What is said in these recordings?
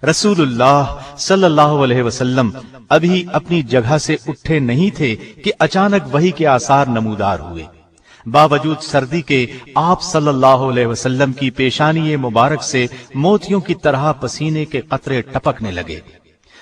رسول اللہ صلی اللہ علیہ وسلم ابھی اپنی جگہ سے اٹھے نہیں تھے کہ اچانک وحی کے آثار نمودار ہوئے۔ باوجود سردی کے آپ صلی اللہ علیہ وسلم کی پیشانی مبارک سے موتیوں کی طرح پسینے کے قطرے ٹپکنے لگے۔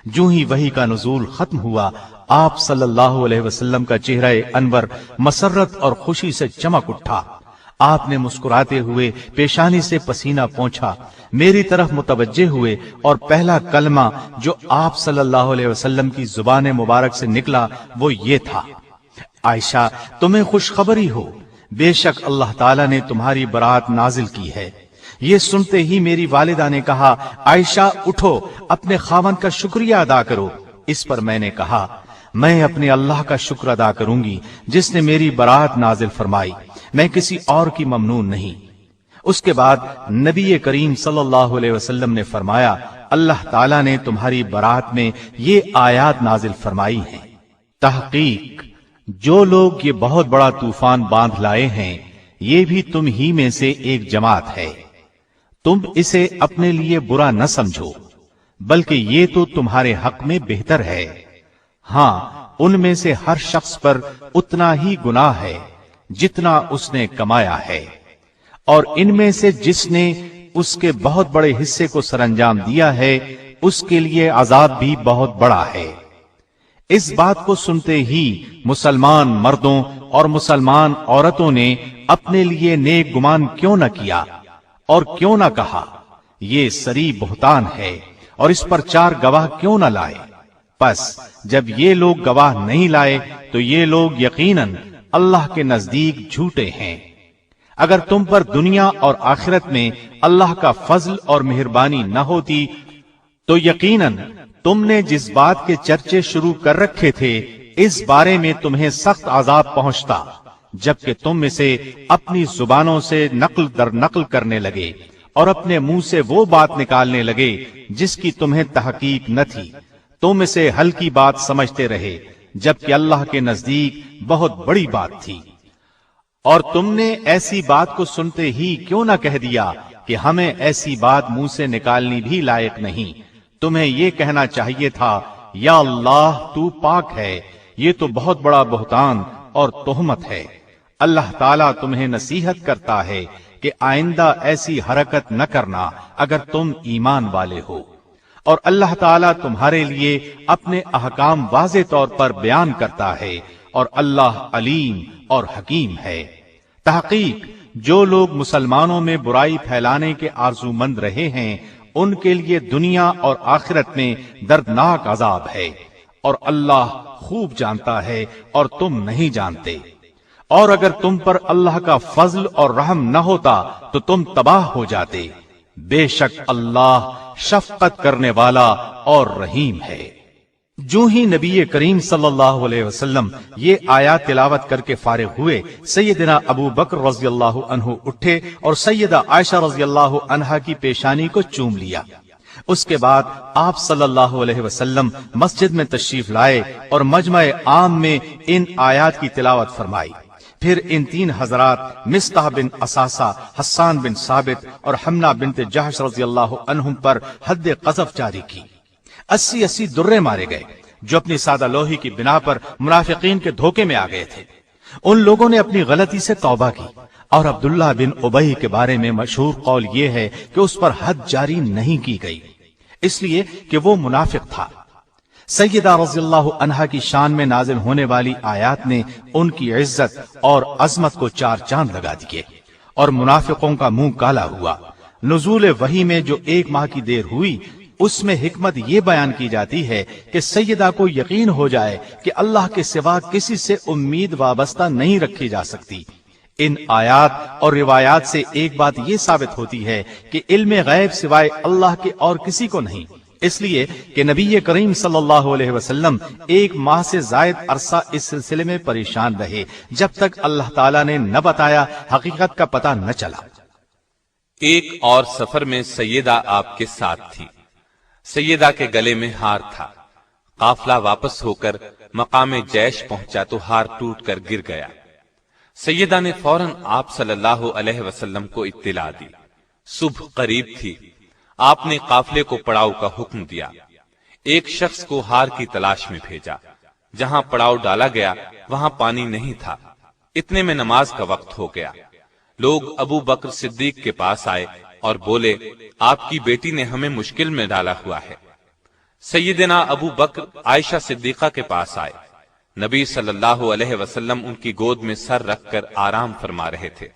جو ہی وحی کا نزول ختم ہوا، آپ صلی اللہ علیہ وسلم کا چہرہ انور مسرت اور خوشی سے چمک اٹھا۔ آپ نے مسکراتے ہوئے پیشانی سے پسینہ پونچھا، میری طرف متوجہ ہوئے اور پہلا کلمہ جو آپ صلی اللہ علیہ وسلم کی زبان مبارک سے نکلا وہ یہ تھا: عائشہ تمہیں خوشخبری ہو، بے شک اللہ تعالیٰ نے تمہاری برات نازل کی ہے۔ یہ سنتے ہی میری والدہ نے کہا، عائشہ اٹھو، اپنے خاوند کا شکریہ ادا کرو۔ اس پر میں نے کہا، میں اپنے اللہ کا شکر ادا کروں گی جس نے میری برات نازل فرمائی، میں کسی اور کی ممنون نہیں۔ اس کے بعد نبی کریم صلی اللہ علیہ وسلم نے فرمایا، اللہ تعالیٰ نے تمہاری برات میں یہ آیات نازل فرمائی ہیں: تحقیق جو لوگ یہ بہت بڑا طوفان باندھ لائے ہیں یہ بھی تم ہی میں سے ایک جماعت ہے، تم اسے اپنے لیے برا نہ سمجھو بلکہ یہ تو تمہارے حق میں بہتر ہے۔ ہاں ان میں سے ہر شخص پر اتنا ہی گناہ ہے جتنا اس نے کمایا ہے، اور ان میں سے جس نے اس کے بہت بڑے حصے کو سر انجام دیا ہے اس کے لیے عذاب بھی بہت بڑا ہے۔ اس بات کو سنتے ہی مسلمان مردوں اور مسلمان عورتوں نے اپنے لیے نیک گمان کیوں نہ کیا اور کیوں نہ کہا، یہ سری بہتان ہے، اور اس پر 4 گواہ کیوں نہ لائے؟ پس جب یہ لوگ گواہ نہیں لائے تو یہ لوگ یقیناً اللہ کے نزدیک جھوٹے ہیں۔ اگر تم پر دنیا اور آخرت میں اللہ کا فضل اور مہربانی نہ ہوتی تو یقیناً تم نے جس بات کے چرچے شروع کر رکھے تھے اس بارے میں تمہیں سخت عذاب پہنچتا، جبکہ تم اسے اپنی زبانوں سے نقل در نقل کرنے لگے اور اپنے منہ سے وہ بات نکالنے لگے جس کی تمہیں تحقیق نہ تھی۔ تم اسے ہلکی بات سمجھتے رہے جبکہ اللہ کے نزدیک بہت بڑی بات تھی۔ اور تم نے ایسی بات کو سنتے ہی کیوں نہ کہہ دیا کہ ہمیں ایسی بات منہ سے نکالنی بھی لائق نہیں؟ تمہیں یہ کہنا چاہیے تھا، یا اللہ تو پاک ہے، یہ تو بہت بڑا بہتان اور تہمت ہے۔ اللہ تعالیٰ تمہیں نصیحت کرتا ہے کہ آئندہ ایسی حرکت نہ کرنا اگر تم ایمان والے ہو، اور اللہ تعالیٰ تمہارے لیے اپنے احکام واضح طور پر بیان کرتا ہے، اور اللہ علیم اور حکیم ہے۔ تحقیق جو لوگ مسلمانوں میں برائی پھیلانے کے آرزو مند رہے ہیں ان کے لیے دنیا اور آخرت میں دردناک عذاب ہے، اور اللہ خوب جانتا ہے اور تم نہیں جانتے۔ اور اگر تم پر اللہ کا فضل اور رحم نہ ہوتا تو تم تباہ ہو جاتے، بے شک اللہ شفقت کرنے والا اور رحیم ہے۔ جو ہی نبی کریم صلی اللہ علیہ وسلم یہ آیات تلاوت کر کے فارغ ہوئے، سیدنا ابو بکر رضی اللہ عنہ اٹھے اور سیدہ عائشہ رضی اللہ عنہا کی پیشانی کو چوم لیا۔ اس کے بعد آپ صلی اللہ علیہ وسلم مسجد میں تشریف لائے اور مجمع عام میں ان آیات کی تلاوت فرمائی۔ پھر ان 3 حضرات مصطح بن اساسہ، حسان بن ثابت اور حمنہ بنت جحش رضی اللہ عنہم پر حد قذف جاری کی۔ 80 درے مارے گئے جو اپنی سادہ لوہی کی بنا پر منافقین کے دھوکے میں آ گئے تھے۔ ان لوگوں نے اپنی غلطی سے توبہ کی، اور عبداللہ بن ابی کے بارے میں مشہور قول یہ ہے کہ اس پر حد جاری نہیں کی گئی، اس لیے کہ وہ منافق تھا۔ سیدہ رضی اللہ عنہا کی شان میں نازل ہونے والی آیات نے ان کی عزت اور عظمت کو 4 چاند لگا دیے، اور منافقوں کا منہ کالا ہوا۔ نزول وحی میں جو 1 ماہ کی دیر ہوئی اس میں حکمت یہ بیان کی جاتی ہے کہ سیدہ کو یقین ہو جائے کہ اللہ کے سوا کسی سے امید وابستہ نہیں رکھی جا سکتی۔ ان آیات اور روایات سے ایک بات یہ ثابت ہوتی ہے کہ علم غیب سوائے اللہ کے اور کسی کو نہیں، اس لیے کہ نبی کریم صلی اللہ علیہ وسلم 1 ماہ سے زائد عرصہ اس سلسلے میں پریشان رہے جب تک اللہ تعالیٰ نے نہ بتایا، حقیقت کا پتہ نہ چلا۔ ایک اور سفر میں سیدہ آپ کے ساتھ تھی۔ سیدہ کے گلے میں ہار تھا۔ قافلہ واپس ہو کر مقام جیش پہنچا تو ہار ٹوٹ کر گر گیا۔ سیدہ نے فوراً آپ صلی اللہ علیہ وسلم کو اطلاع دی۔ صبح قریب تھی۔ آپ نے قافلے کو پڑاؤ کا حکم دیا۔ ایک شخص کو ہار کی تلاش میں بھیجا۔ جہاں پڑاؤ ڈالا گیا وہاں پانی نہیں تھا۔ اتنے میں نماز کا وقت ہو گیا۔ لوگ ابو بکر صدیق کے پاس آئے اور بولے، آپ کی بیٹی نے ہمیں مشکل میں ڈالا ہوا ہے۔ سیدنا ابو بکر عائشہ صدیقہ کے پاس آئے۔ نبی صلی اللہ علیہ وسلم ان کی گود میں سر رکھ کر آرام فرما رہے تھے۔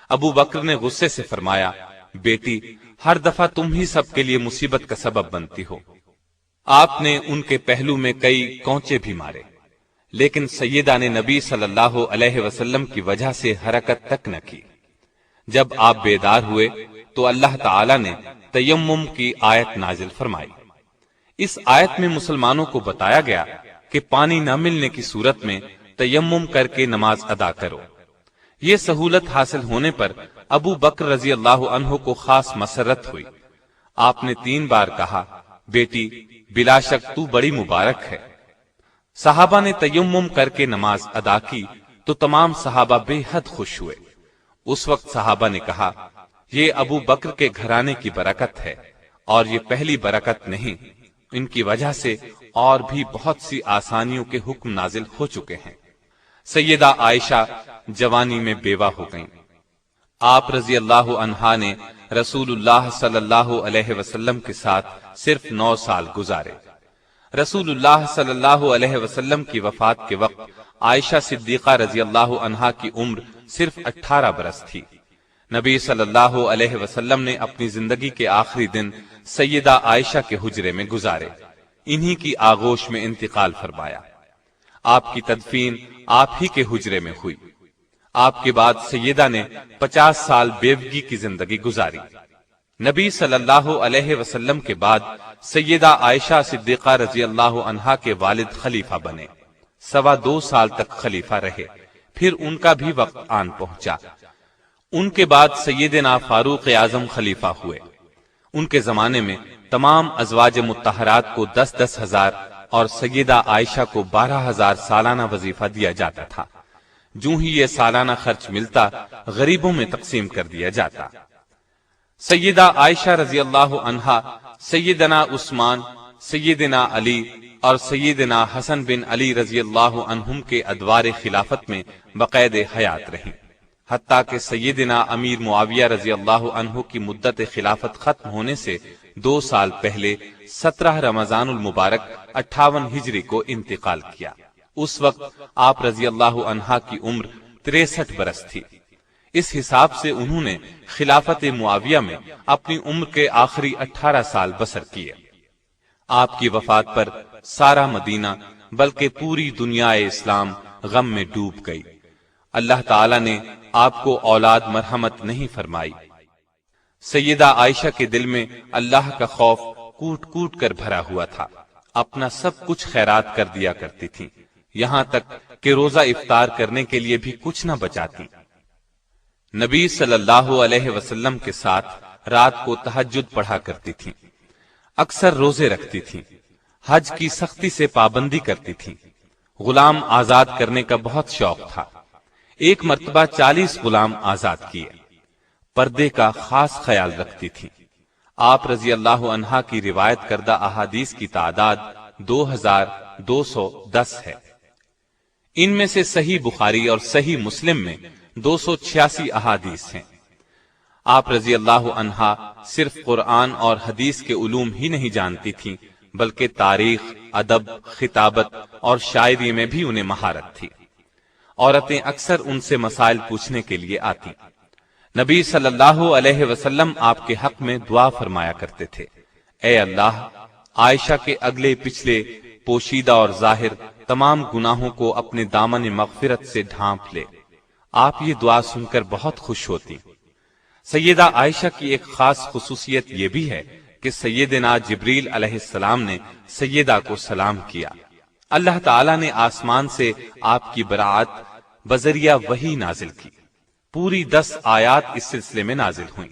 ابو بکر نے غصے سے فرمایا، بیٹی، ہر دفعہ تم ہی سب کے لیے مصیبت کا سبب بنتی ہو۔ آپ نے ان کے پہلو میں کئی کونچے بھی مارے، لیکن سیدہ نے نبی صلی اللہ علیہ وسلم کی وجہ سے حرکت تک نہ کی۔ جب آپ بیدار ہوئے تو اللہ تعالی نے تیمم کی آیت نازل فرمائی۔ اس آیت میں مسلمانوں کو بتایا گیا کہ پانی نہ ملنے کی صورت میں تیمم کر کے نماز ادا کرو۔ یہ سہولت حاصل ہونے پر ابو بکر رضی اللہ عنہ کو خاص مسرت ہوئی۔ آپ نے 3 بار کہا، بیٹی، بلا شک تو بڑی مبارک ہے۔ صحابہ نے تیمم کر کے نماز ادا کی تو تمام صحابہ بے حد خوش ہوئے۔ اس وقت صحابہ نے کہا، یہ ابو بکر کے گھرانے کی برکت ہے، اور یہ پہلی برکت نہیں، ان کی وجہ سے اور بھی بہت سی آسانیوں کے حکم نازل ہو چکے ہیں۔ سیدہ عائشہ جوانی میں بیوہ ہو گئیں۔ آپ رضی اللہ عنہا نے رسول اللہ صلی اللہ علیہ وسلم کے ساتھ صرف 9 سال گزارے۔ رسول اللہ صلی اللہ علیہ وسلم کی وفات کے وقت عائشہ صدیقہ رضی اللہ عنہا کی عمر صرف 18 برس تھی۔ نبی صلی اللہ علیہ وسلم نے اپنی زندگی کے آخری دن سیدہ عائشہ کے حجرے میں گزارے، انہی کی آغوش میں انتقال فرمایا۔ آپ کی تدفین آپ ہی کے حجرے میں ہوئی۔ آپ کے بعد سیدہ نے 50 سال بیوگی کی زندگی گزاری۔ نبی صلی اللہ علیہ وسلم کے بعد سیدہ عائشہ صدیقہ رضی اللہ عنہا کے والد خلیفہ بنے، 2.25 سال تک خلیفہ رہے، پھر ان کا بھی وقت آن پہنچا۔ ان کے بعد سیدنا فاروق اعظم خلیفہ ہوئے۔ ان کے زمانے میں تمام ازواج مطہرات کو 10-10 ہزار اور سیدہ عائشہ کو 12,000 سالانہ وظیفہ دیا جاتا تھا۔ جو ہی یہ سالانہ خرچ ملتا غریبوں میں تقسیم کر دیا جاتا۔ سیدہ عائشہ رضی اللہ عنہا سیدنا عثمان، سیدنا علی اور سیدنا حسن بن علی رضی اللہ عنہم کے ادوار خلافت میں بقید حیات رہیں، حتیٰ کہ سیدنا امیر معاویہ رضی اللہ عنہ کی مدت خلافت ختم ہونے سے 2 سال پہلے 17 رمضان المبارک 58 ہجری کو انتقال کیا۔ اس وقت آپ رضی اللہ عنہا کی عمر 63 برس تھی۔ اس حساب سے انہوں نے خلافت معاویہ میں اپنی عمر کے آخری 18 سال بسر کیے۔ آپ کی وفات پر سارا مدینہ بلکہ پوری دنیا اسلام غم میں ڈوب گئی۔ اللہ تعالی نے آپ کو اولاد مرحمت نہیں فرمائی۔ سیدہ عائشہ کے دل میں اللہ کا خوف کوٹ کوٹ کر بھرا ہوا تھا، اپنا سب کچھ خیرات کر دیا کرتی تھی، یہاں تک کہ روزہ افطار کرنے کے لیے بھی کچھ نہ بچاتی۔ نبی صلی اللہ علیہ وسلم کے ساتھ رات کو تہجد پڑھا کرتی تھی، اکثر روزے رکھتی تھی، حج کی سختی سے پابندی کرتی تھی، غلام آزاد کرنے کا بہت شوق تھا۔ ایک مرتبہ 40 غلام آزاد کیے۔ پردے کا خاص خیال رکھتی تھی۔ آپ رضی اللہ عنہا کی روایت کردہ احادیث کی تعداد 2210 ہے۔ ان میں سے صحیح بخاری اور صحیح مسلم میں 286 احادیث ہیں۔ آپ رضی اللہ عنہا صرف قرآن اور حدیث کے علوم ہی نہیں جانتی تھیں، بلکہ تاریخ، ادب، خطابت اور شاعری میں بھی انہیں مہارت تھی۔ عورتیں اکثر ان سے مسائل پوچھنے کے لیے آتی۔ نبی صلی اللہ علیہ وسلم آپ کے حق میں دعا فرمایا کرتے تھے، اے اللہ، عائشہ کے اگلے پچھلے، پوشیدہ اور ظاہر تمام گناہوں کو اپنے دامن مغفرت سے ڈھانپ لے۔ آپ یہ دعا سن کر بہت خوش ہوتی۔ سیدہ عائشہ کی ایک خاص خصوصیت یہ بھی ہے کہ سیدنا جبریل علیہ السلام نے سیدہ کو سلام کیا۔ اللہ تعالی نے آسمان سے آپ کی برات بذریعہ وحی نازل کی۔ پوری 10 آیات اس سلسلے میں نازل ہوئیں۔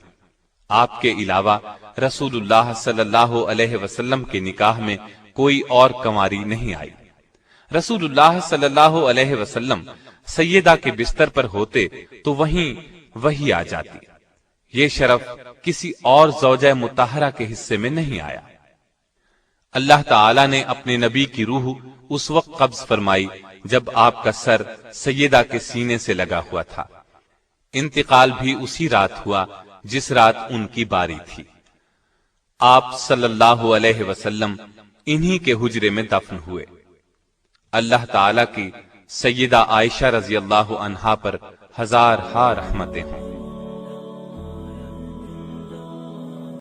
آپ کے علاوہ رسول اللہ صلی اللہ علیہ وسلم کے نکاح میں کوئی اور کنواری نہیں آئی۔ رسول اللہ صلی اللہ علیہ وسلم سیدہ کے بستر پر ہوتے تو وہیں وحی آ جاتی۔ یہ شرف کسی اور زوجہ مطہرہ کے حصے میں نہیں آیا۔ اللہ تعالی نے اپنے نبی کی روح اس وقت قبض فرمائی جب آپ کا سر سیدہ کے سینے سے لگا ہوا تھا۔ انتقال بھی اسی رات ہوا جس رات ان کی باری تھی۔ آپ صلی اللہ علیہ وسلم انہی کے حجرے میں دفن ہوئے۔ اللہ تعالی کی سیدہ عائشہ رضی اللہ عنہا پر ہزارہا رحمتیں ہوں۔